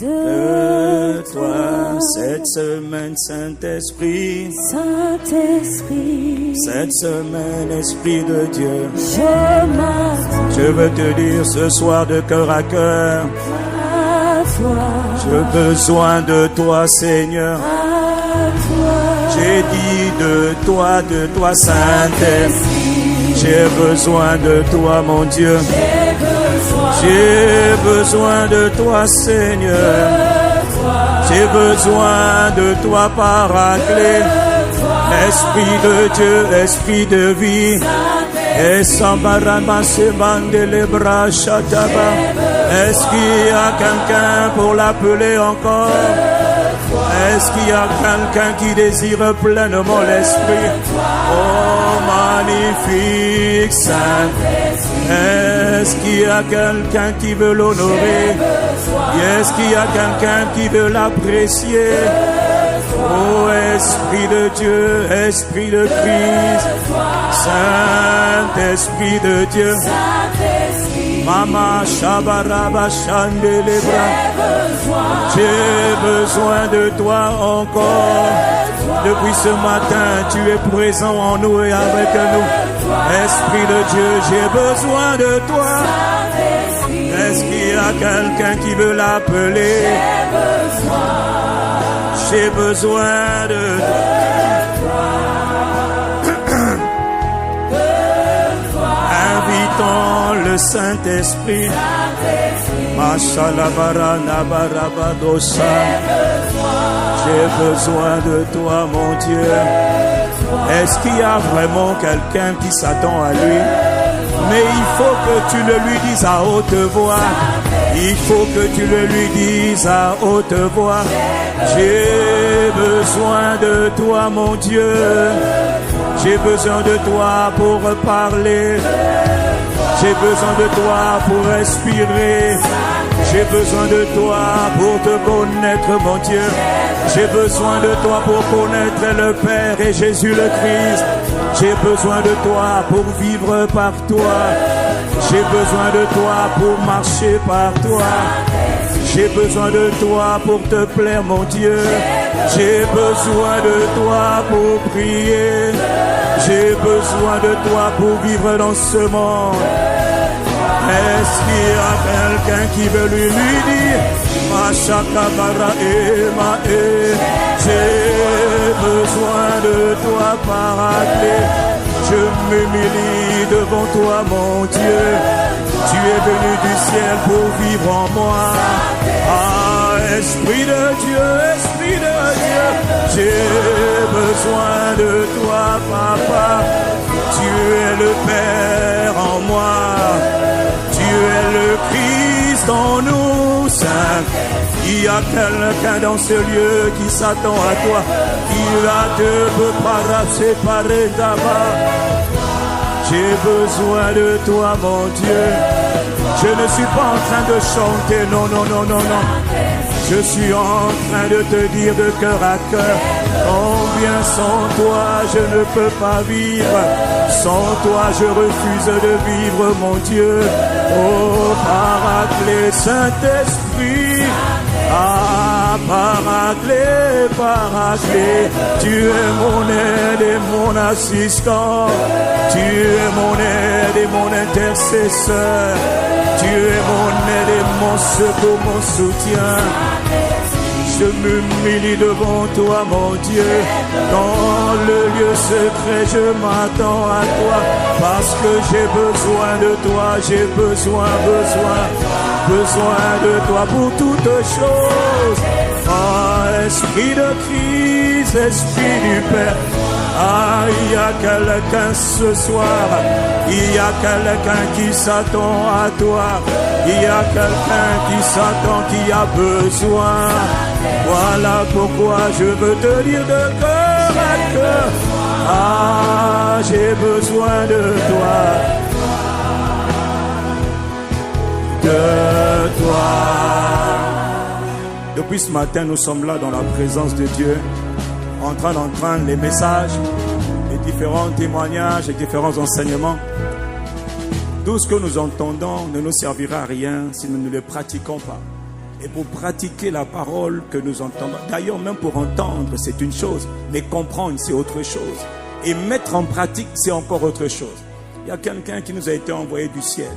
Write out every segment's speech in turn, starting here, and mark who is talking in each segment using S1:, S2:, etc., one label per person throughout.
S1: de toi, cette semaine, Saint-Esprit, cette semaine, Esprit de Dieu, je veux te dire ce soir de cœur à cœur, j'ai besoin de toi, Seigneur. J'ai dit de toi, Saint-Esprit. J'ai besoin de toi, mon Dieu. J'ai besoin de toi, Seigneur. J'ai besoin de toi, Paraclet. Esprit de Dieu, esprit de vie. Est-ce qu'il y a quelqu'un pour l'appeler encore? Est-ce qu'il y a quelqu'un qui désire pleinement l'Esprit? Oh, magnifique Saint. Est-ce qu'il y a quelqu'un qui veut l'honorer? Est-ce qu'il y a quelqu'un qui veut l'apprécier? Oh, Esprit de Dieu, Esprit de Christ, Saint-Esprit de Dieu. Mama Shabaraba Chandelebra. J'ai besoin de toi encore. Depuis ce matin, tu es présent en nous et avec nous. Esprit de Dieu, j'ai besoin de toi. Est-ce qu'il y a quelqu'un qui veut l'appeler? J'ai besoin de toi. Invitons le Saint-Esprit. J'ai besoin de toi, mon Dieu. Est-ce qu'il y a vraiment quelqu'un qui s'attend à lui? Mais il faut que tu le lui dises à haute voix. Il faut que tu le lui dises à haute voix. J'ai besoin de toi, mon Dieu. J'ai besoin de toi pour parler. J'ai besoin de toi pour respirer. J'ai besoin de toi pour te connaître, mon Dieu. J'ai besoin de toi pour connaître le Père et Jésus le Christ. J'ai besoin de toi pour vivre par toi. J'ai besoin de toi pour marcher par toi. J'ai besoin de toi pour te plaire, mon Dieu. J'ai besoin de toi pour prier. J'ai besoin de toi pour vivre dans ce monde. Est-ce qu'il y a quelqu'un qui veut lui dire Machakabara j'ai besoin de toi, Paraclet. Je m'humilie devant toi, mon Dieu. Tu es venu du ciel pour vivre en moi. Ah, Esprit de Dieu, Esprit de Dieu, j'ai besoin de toi, Papa. Tu es le Père en moi. Tu es le Christ en nous, Saint. Il y a quelqu'un dans ce lieu qui s'attend à toi, qui va te séparer d'abord. J'ai besoin de toi, mon Dieu. Je ne suis pas en train de chanter, non, non, non, non, non. Je suis en train de te dire de cœur à cœur, combien sans toi je ne peux pas vivre. Sans toi je refuse de vivre, mon Dieu. Oh, Paraclet, Saint-Esprit. Ah, Paraclet, Paraclet, tu es mon aide et mon assistant. Tu es mon aide et mon intercesseur. Tu es mon aide et mon secours, mon soutien. Je m'humilie devant toi, mon Dieu. Dans le lieu secret, je m'attends à toi. Parce que j'ai besoin de toi, j'ai besoin de toi pour toutes choses. Ah, Esprit de Christ, Esprit du Père. Ah, il y a quelqu'un ce soir. Il y a quelqu'un qui s'attend à toi. Il y a quelqu'un qui s'attend, qui a besoin. Voilà pourquoi je veux te dire de cœur à cœur. Ah, j'ai besoin de toi. De toi. Depuis ce matin, nous sommes là dans la présence de Dieu, en train d'entendre les messages, les différents témoignages, les différents enseignements. Tout ce que nous entendons ne nous servira à rien si nous ne le pratiquons pas. Et pour pratiquer la parole que nous entendons, d'ailleurs même pour entendre c'est une chose, mais comprendre c'est autre chose. Et mettre en pratique c'est encore autre chose. Il y a quelqu'un qui nous a été envoyé du ciel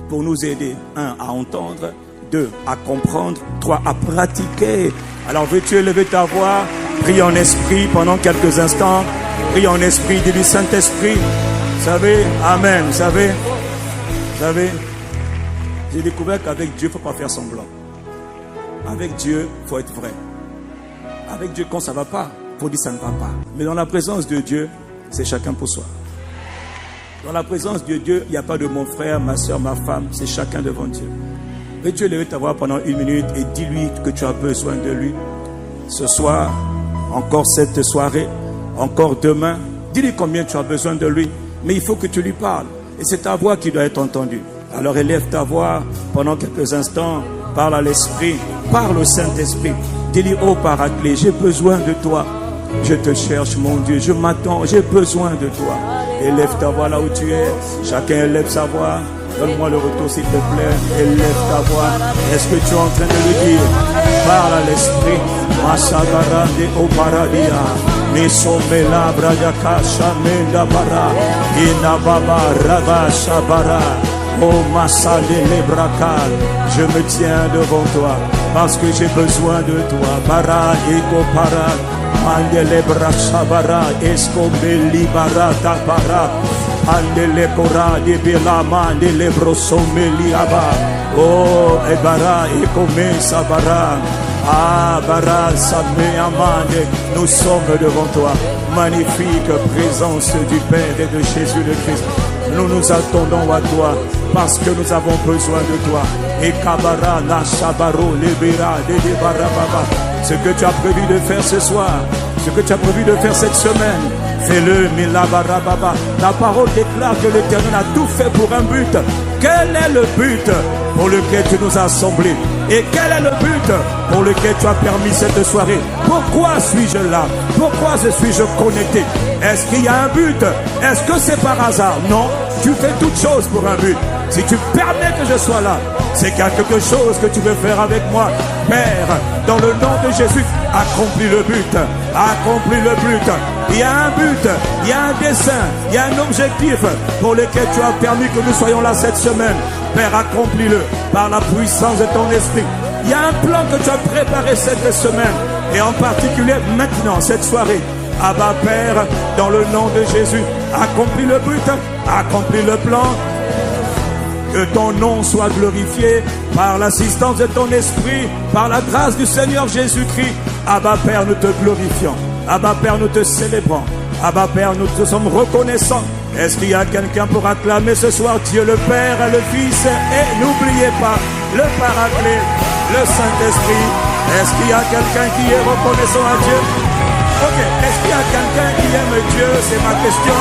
S1: pour nous aider, 1, à entendre, 2, à comprendre, 3, à pratiquer. Alors veux-tu élever ta voix, prie en esprit pendant quelques instants, prie en esprit, dis-lui Saint-Esprit, vous savez, Amen, vous savez, j'ai découvert qu'avec Dieu, il ne faut pas faire semblant. Avec Dieu, il faut être vrai. Avec Dieu, quand ça ne va pas, il faut dire ça ne va pas. Mais dans la présence de Dieu, c'est chacun pour soi. Dans la présence de Dieu, il n'y a pas de mon frère, ma soeur, ma femme, c'est chacun devant Dieu. Veux-tu lever ta voix pendant 1 minute et dis-lui que tu as besoin de lui. Ce soir, encore cette soirée, encore demain, dis-lui combien tu as besoin de lui. Mais il faut que tu lui parles. Et c'est ta voix qui doit être entendue. Alors élève ta voix pendant quelques instants. Parle à l'Esprit. Parle au Saint-Esprit. Dis-lui, oh Paraclet, j'ai besoin de toi. Je te cherche, mon Dieu. Je m'attends. J'ai besoin de toi. Élève ta voix là où tu es. Chacun élève sa voix. Donne-moi le retour s'il te plaît. Élève ta voix. Est-ce que tu es en train de lui dire? Parle à l'Esprit. Masagara de Oparadia. Misomela Brajaka Shamenda Bara. Inababa Rava Shabara. Oh Massade Lebrakal. Je me tiens devant toi. Parce que j'ai besoin de toi. Bara Ego Para. Mandele Brashabara. Escombeli Barata Para. Andele Kora de Belama de Lebrosomeli Aba. Oh Ebara Ekome Sabara. Ah Bara Samé Amande. Nous sommes devant toi. Magnifique présence du Père et de Jésus le Christ. Nous nous attendons à toi parce que nous avons besoin de toi. Et Kabara Nashabaro Lebera de Barababa. Ce que tu as prévu de faire ce soir, ce que tu as prévu de faire cette semaine, fais-le, Milabarababa. Ta parole déclare que l'Éternel a tout fait pour un but. Quel est le but pour lequel tu nous as assemblés? Et quel est le but pour lequel tu as permis cette soirée? Pourquoi suis-je là? Pourquoi suis-je connecté? Est-ce qu'il y a un but? Est-ce que c'est par hasard? Non, tu fais toutes choses pour un but. Si tu permets que je sois là, c'est qu'il y a quelque chose que tu veux faire avec moi. Père, dans le nom de Jésus, accomplis le but. Accomplis le but. Il y a un but, il y a un dessein, il y a un objectif pour lequel tu as permis que nous soyons là cette semaine. Père, accomplis-le par la puissance de ton esprit. Il y a un plan que tu as préparé cette semaine et en particulier maintenant, cette soirée. Abba Père, dans le nom de Jésus, accomplis le but, accomplis le plan. Que ton nom soit glorifié par l'assistance de ton esprit, par la grâce du Seigneur Jésus-Christ. Abba Père, nous te glorifions. Abba Père, nous te célébrons. Abba Père, nous te sommes reconnaissants. Est-ce qu'il y a quelqu'un pour acclamer ce soir Dieu le Père et le Fils? Et n'oubliez pas le Paraclet, le Saint-Esprit. Est-ce qu'il y a quelqu'un qui est reconnaissant à Dieu? Ok, est-ce qu'il y a quelqu'un qui aime Dieu? C'est ma question.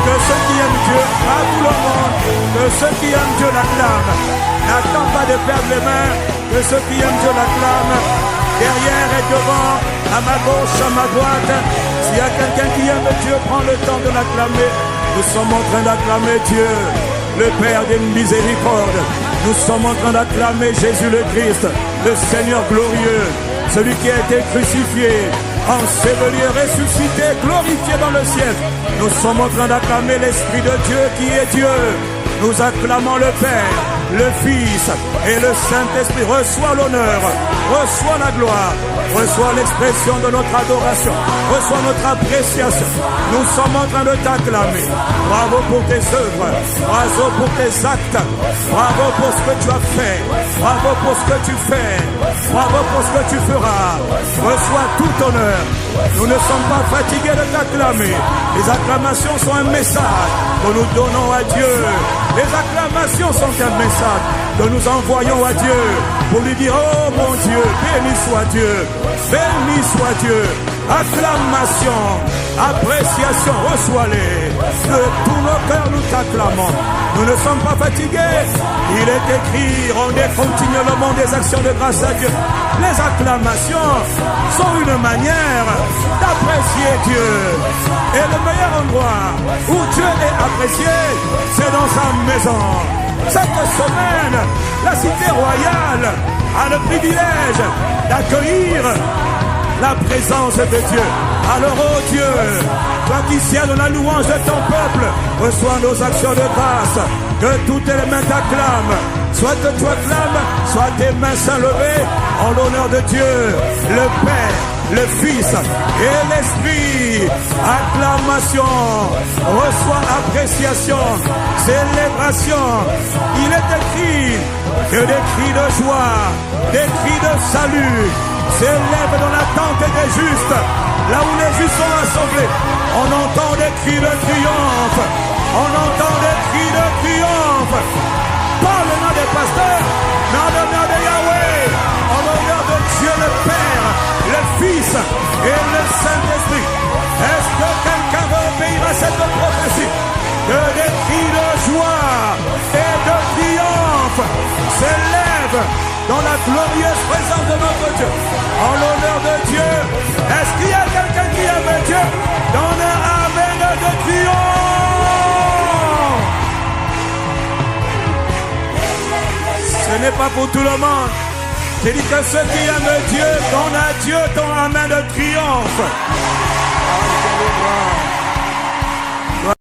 S1: Que ceux qui aiment Dieu, à tout le monde, que ceux qui aiment Dieu l'acclament. N'attends pas de perdre les mains, que ceux qui aiment Dieu l'acclament. Derrière et devant, à ma gauche, à ma droite. S'il y a quelqu'un qui aime Dieu, prends le temps de l'acclamer. Nous sommes en train d'acclamer Dieu, le Père des miséricordes. Nous sommes en train d'acclamer Jésus le Christ, le Seigneur glorieux, celui qui a été crucifié, enseveli, ressuscité, glorifié dans le ciel. Nous sommes en train d'acclamer l'Esprit de Dieu qui est Dieu. Nous acclamons le Père, le Fils et le Saint-Esprit. Reçois l'honneur, reçois la gloire, reçois l'expression de notre adoration, reçois notre appréciation. Nous sommes en train de t'acclamer. Bravo pour tes œuvres, bravo pour tes actes, bravo pour ce que tu as fait, bravo pour ce que tu fais, bravo pour ce que tu feras. Reçois tout honneur. Nous ne sommes pas fatigués de t'acclamer. Les acclamations sont un message que nous donnons à Dieu. Les acclamations sont un message que nous envoyons à Dieu pour lui dire, oh mon Dieu, béni soit Dieu, béni soit Dieu. Acclamation, appréciation, reçois-les. De tout nos cœurs nous t'acclamons. Nous ne sommes pas fatigués. Il est écrit, rendez continuellement des actions de grâce à Dieu. Les acclamations sont une manière d'apprécier Dieu. Et le meilleur endroit où Dieu est apprécié, c'est dans sa maison. Cette semaine, la cité royale a le privilège d'accueillir la présence de Dieu. Alors, oh Dieu, toi qui sieds dans la louange de ton peuple, reçois nos actions de grâce. Que toutes les mains t'acclament. Soit que tu acclames, soit tes mains sont levées en l'honneur de Dieu, le Père, le Fils et l'Esprit. Acclamation, reçois appréciation, célébration. Il est écrit que des cris de joie, des cris de salut s'élèvent dans la tente des justes. Là où les justes sont assemblés, on entend des cris de triomphe. On entend des cris de triomphe. Pas le nom des pasteurs, mais en l'honneur de Yahweh, en l'honneur de Dieu le Père, le Fils et le Saint-Esprit. Est-ce que quelqu'un veut obéir à cette prophétie? Que des cris de joie et de triomphe s'élèvent dans la glorieuse présence de notre Dieu. En l'honneur de Dieu, est-ce qu'il y a quelqu'un qui aime Dieu? Dans un amen de triomphe. Ce n'est pas pour tout le monde. J'ai dit que ceux qui aiment Dieu, donnent à Dieu ton amen de triomphe. Alléluia.